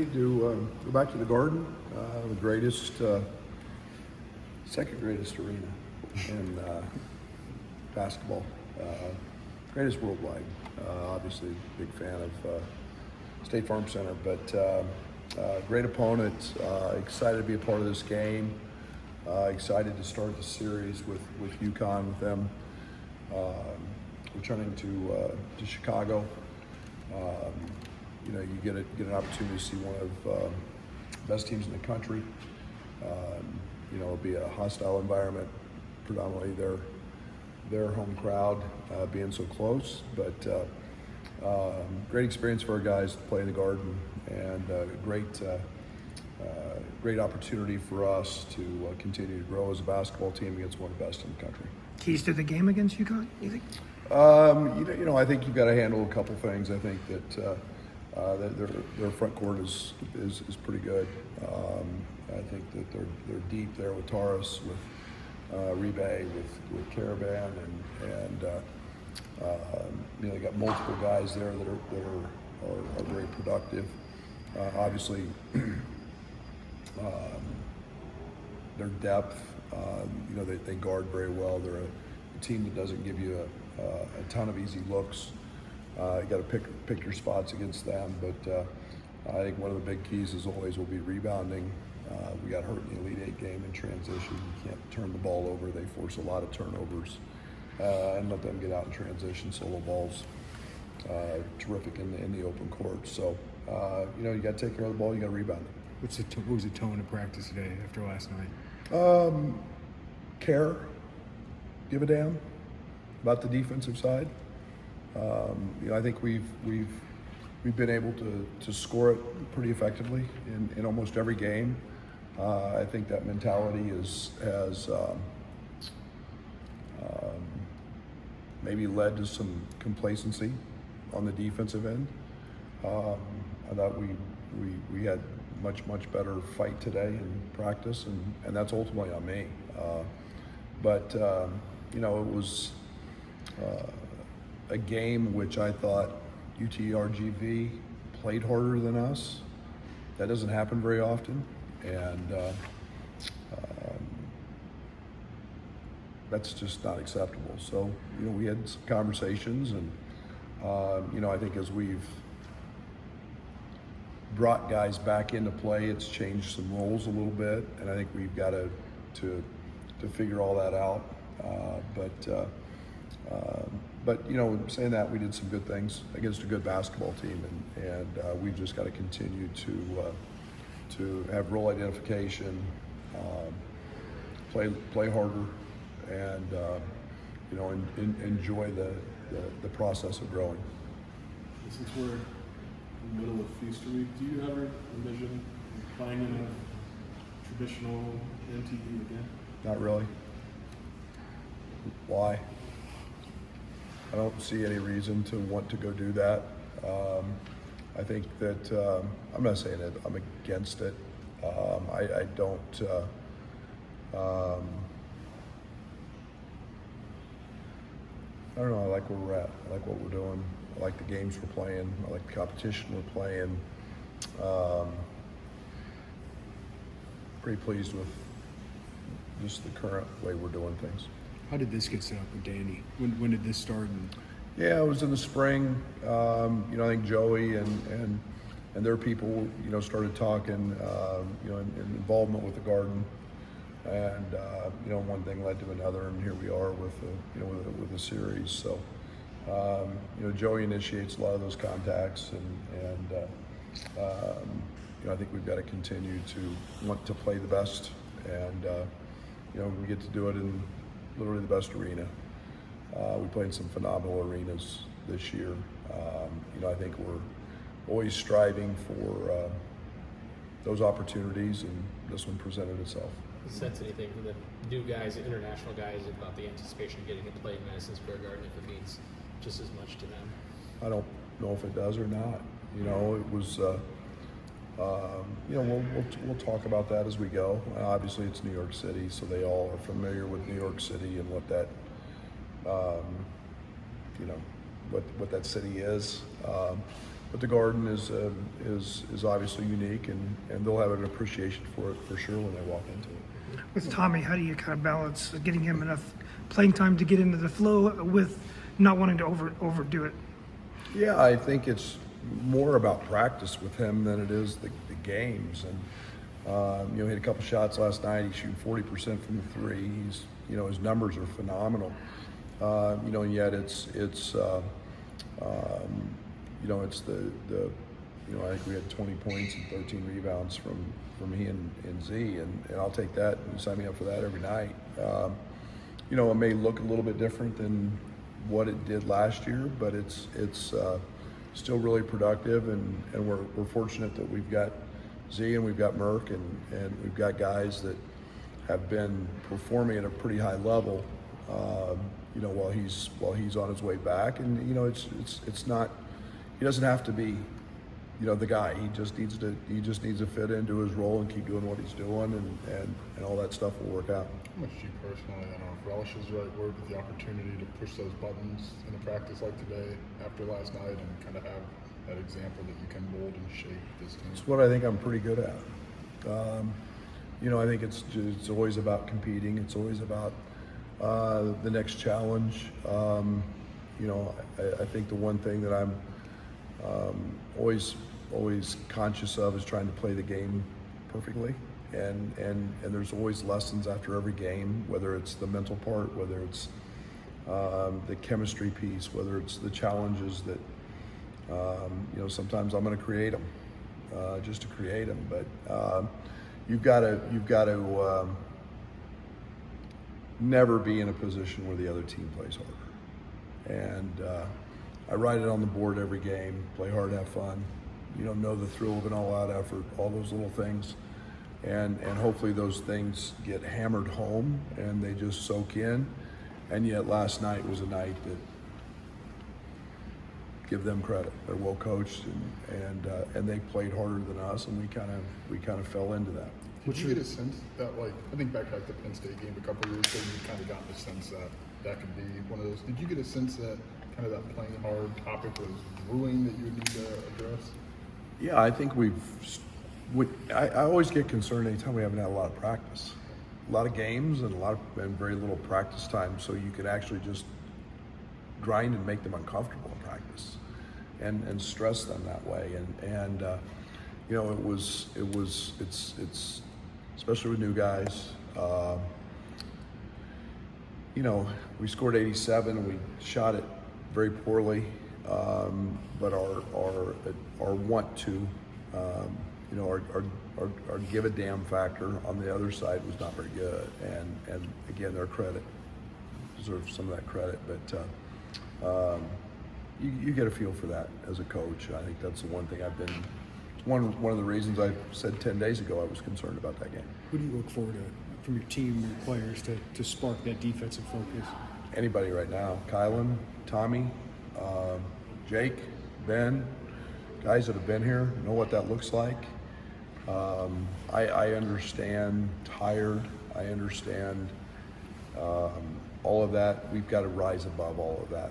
To go back to the Garden, the greatest, second greatest arena in basketball, greatest worldwide. Obviously, big fan of State Farm Center, but great opponent. Excited to be a part of this game. Excited to start the series with UConn, with them returning to Chicago. You know, you get an opportunity to see one of the best teams in the country. You know, it'll be a hostile environment, predominantly their home crowd being so close. But great experience for our guys to play in the Garden, and great opportunity for us to continue to grow as a basketball team against one of the best in the country. Keys to the game against UConn, you think? You know, I think you've got to handle a couple things. I think that their front court is pretty good. I think that they're deep there with Taurus, with Rebay, with Caravan, and you know, they got multiple guys there that are very productive. Obviously, their depth. You know, they guard very well. They're a team that doesn't give you a ton of easy looks. You got to pick your spots against them, but I think one of the big keys, as always, will be rebounding. We got hurt in the Elite Eight game in transition. You can't turn the ball over. They force a lot of turnovers, and let them get out in transition. Solo balls, terrific in the open court. So you know, you got to take care of the ball. You got to rebound it. What was the tone of practice today after last night? Care, give a damn about the defensive side. You know, I think we've been able to score it pretty effectively in almost every game. I think that mentality has maybe led to some complacency on the defensive end. I thought we had much better fight today in practice, and that's ultimately on me. But you know, it was a game which I thought UTRGV played harder than us. That doesn't happen very often, and that's just not acceptable. So, you know, we had some conversations, and you know, I think as we've brought guys back into play, it's changed some roles a little bit, and I think we've got to figure all that out. But you know, saying that, we did some good things against a good basketball team, and we've just got to continue to have role identification, play harder, and you know, enjoy the process of growing. Since we're in the middle of Feast Week, do you ever envision playing in a traditional MTE again? Not really. Why? I don't see any reason to want to go do that. I think that I'm not saying that I'm against it. I don't. I don't know. I like where we're at. I like what we're doing. I like the games we're playing. I like the competition we're playing. Pretty pleased with just the current way we're doing things. How did this get set up with Danny? When did this start? Yeah, it was in the spring. You know, I think Joey and their people, you know, started talking, you know, in involvement with the Garden, and you know, one thing led to another, and here we are with with a series. So you know, Joey initiates a lot of those contacts, and you know, I think we've got to continue to want to play the best, and you know, we get to do it in literally the best arena. We played some phenomenal arenas this year. You know, I think we're always striving for those opportunities, and this one presented itself. Sense anything from the new guys, the international guys, about the anticipation of getting to play in Madison Square Garden, if it means just as much to them? I don't know if it does or not. You know, it was. You know, we'll talk about that as we go. Obviously, it's New York City, so they all are familiar with New York City and what that, you know, what that city is. but the Garden is obviously unique, and they'll have an appreciation for it for sure when they walk into it. With Tommy, how do you kind of balance getting him enough playing time to get into the flow with not wanting to overdo it? Yeah, I think it's more about practice with him than it is the games. And he hit a couple shots last night. He's shooting 40% from the three. His numbers are phenomenal. And yet it's I think we had 20 points and 13 rebounds from he and Z, and I'll take that. You sign me up for that every night. It may look a little bit different than what it did last year, but it's still really productive, and we're fortunate that we've got Z and we've got Merck and we've got guys that have been performing at a pretty high level. While he's on his way back, and it's not, he doesn't have to be the guy. He just needs to fit into his role and keep doing what he's doing, and all that stuff will work out. How much do you personally, I don't know if relish is the right word, but the opportunity to push those buttons in a practice like today after last night and kind of have that example that you can mold and shape this team? It's what I think I'm pretty good at. I think it's always about competing. It's always about the next challenge. I think the one thing that I'm always conscious of is trying to play the game perfectly, and there's always lessons after every game, whether it's the mental part, whether it's the chemistry piece, whether it's the challenges that sometimes I'm going to create them just to create them, but you've got to never be in a position where the other team plays harder. And I write it on the board every game: play hard, have fun. Know the thrill of an all-out effort, all those little things. And hopefully those things get hammered home and they just soak in. And yet last night was a night that, give them credit. They're well coached, and they played harder than us, and we kind of fell into that. Did you get a sense that, I think back to the Penn State game a couple of years ago, you kind of got the sense that could be one of those. Did you get a sense that kind of that playing hard topic was brewing that you would need to address? Yeah, I think I always get concerned anytime we haven't had a lot of practice, a lot of games, and very little practice time, so you could actually just grind and make them uncomfortable in practice, and stress them that way, and it's especially with new guys. We scored 87 and we shot it very poorly, but our want to, our give a damn factor on the other side was not very good, and again, their credit deserves some of that credit, but you get a feel for that as a coach. I think that's the one thing I've been. One of the reasons I said 10 days ago I was concerned about that game. Who do you look forward to from your team, your players, to spark that defensive focus? Anybody right now. Kylan, Tommy, Jake, Ben, guys that have been here, know what that looks like. I understand tired. I understand all of that. We've got to rise above all of that.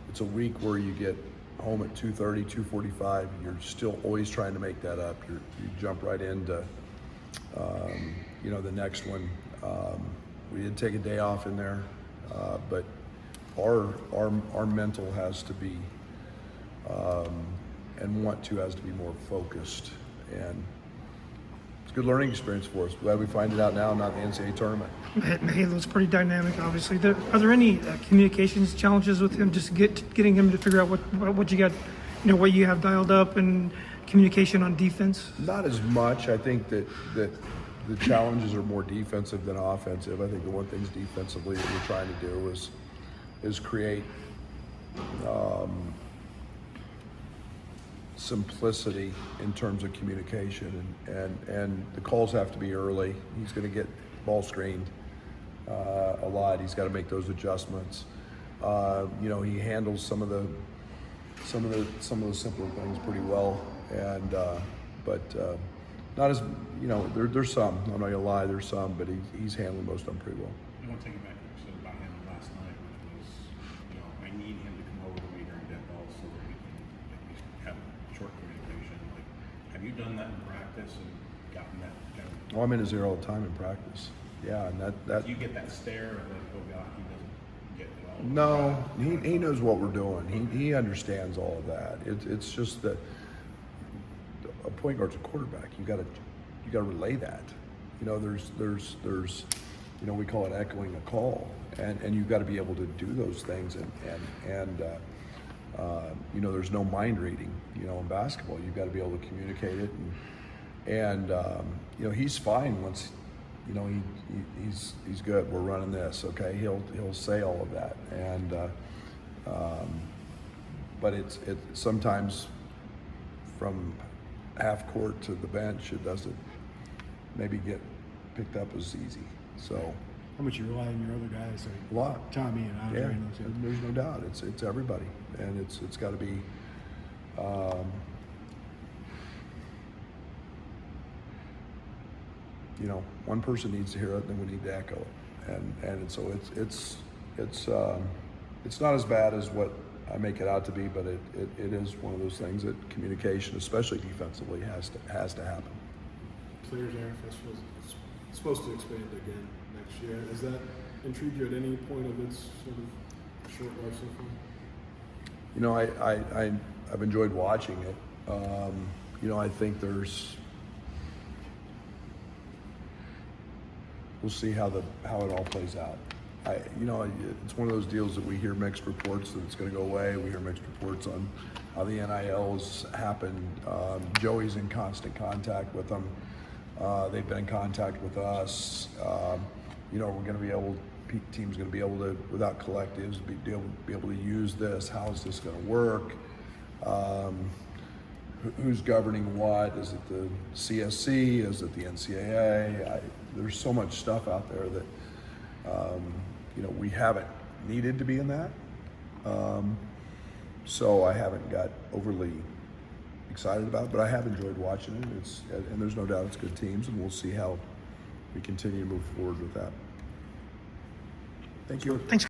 It's a week where you get home at 2:30, 2:45. You're still always trying to make that up. You jump right into the next one. We did take a day off in there, but our mental has to be and has to be more focused, and it's a good learning experience for us. Glad we find it out now, not the NCAA tournament. Halo's pretty dynamic, obviously. Are there any communications challenges with him, just getting him to figure out what you got, what you have dialed up, and communication on defense? Not as much. I think that the challenges are more defensive than offensive. I think the one thing defensively that we're trying to do is create simplicity in terms of communication, and the calls have to be early. He's going to get ball screened a lot. He's got to make those adjustments. He handles some of the simpler things pretty well, and but not as there's some. I'm not gonna lie, there's some, but he's handling most of them pretty well. One thing back to what you said about him last night, which was, I need him to come over to me during dead ball Have you done that in practice and gotten that kind of? Well, I'm in his ear all the time in practice. Yeah, and that You get that stare of like, oh God, he doesn't get it all. no, he knows what we're doing. He understands all of that. It's just that a point guard's a quarterback. You got to relay that. You know, there's you know, we call it echoing a call, and you've got to be able to do those things, and you know, there's no mind reading. You know, in basketball, you've got to be able to communicate it, and you know, he's fine once, you know, he's good. We're running this, okay? He'll say all of that, and but it sometimes from half court to the bench, it doesn't maybe get picked up as easy. So How much you rely on your other guys, like a lot. Tommy and Andre Yeah, and those guys? there's no doubt. It's everybody, and it's got to be. You know, one person needs to hear it, then we need to echo it, and so it's not as bad as what I make it out to be, but it is one of those things that communication, especially defensively, has to happen. Players Air Festival is supposed to expand again next year. Has that intrigued you at any point of its sort of short life so far? You know, I've enjoyed watching it. You know, I think we'll see how it all plays out. You know, it's one of those deals that we hear mixed reports that it's going to go away. We hear mixed reports on how the NILs happened. Joey's in constant contact with them. They've been in contact with us. You know, team's going to be able to, without collectives, be able to use this. How is this going to work? Who's governing what? Is it the CSC? Is it the NCAA? There's so much stuff out there that you know, we haven't needed to be in that. So I haven't got overly excited about it, but I have enjoyed watching it. And there's no doubt it's good teams, and we'll see how we continue to move forward with that. Thank you. Thanks.